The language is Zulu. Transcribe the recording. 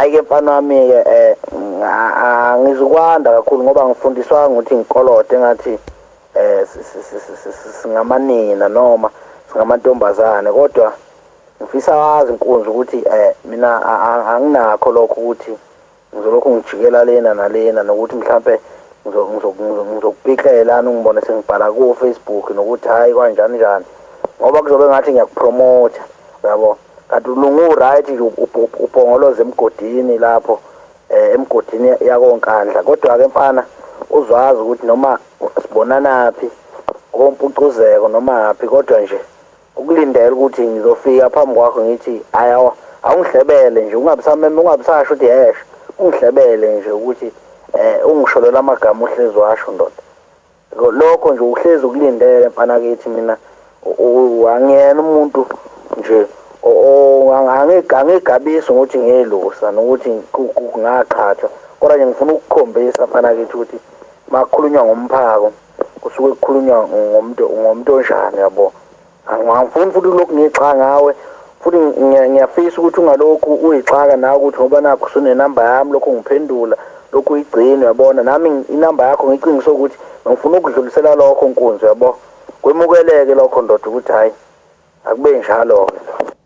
hayi ke mfana wami ke ngizokwanda kakhulu ngoba ngifundiswa ukuthi ngikolode ngathi singamanina noma singamantombazane, kodwa ngifisa wazi inkunzi ukuthi mina anginakho lokho ukuthi ngizolokhu ngijikela lena nalena, nokuthi mhlambe ngizokupikela ungibone sengibhala ku Facebook nokuthi hayi kanjani njani, ngoba kuzobe ngathi ngiyakupromote, yabo. Kanti ulungu right nje ubhongoloze emgodini lapho emgodini yakonkandla, kodwa ke mfana uzwazi ukuthi noma sibonanaphi kompucuzeko noma yaphi, kodwa nje ukulindela ukuthi ngizofika phambi kwakho ngithi ayawa awungihlebele nje, ungabisasho ukuthi yesh, ungihlebele nje ukuthi ungisholela amagama uhlezi washo ndoda. Lokho nje uhlezi ukulindele mfana kithi, mina angiyena umuntu nje angigabisa ukuthi ngelusa nokuthi ngaqhatha, kodwa nje ngifuna ukukhombisa mfana kithi ukuthi makukhulunywa ngomphako kusuke kukhulunywa ngomuntu onjani, yabo. Angifuni futhi lokhu ngixaka ngawe, futhi ngiyafisa ukuthi ungalokhu uyixaka nawe ukuthi ngoba nakho usunenamba yami lokho ngiphendula lokhu uyigcina, uyabona. Nami inamba yakho ngicingiswe ukuthi ngifuna ukudlulisela lokho nkunzi, yabo. Kwemukeleke lokho ndoda ukuthi hayi akube njalo-ke.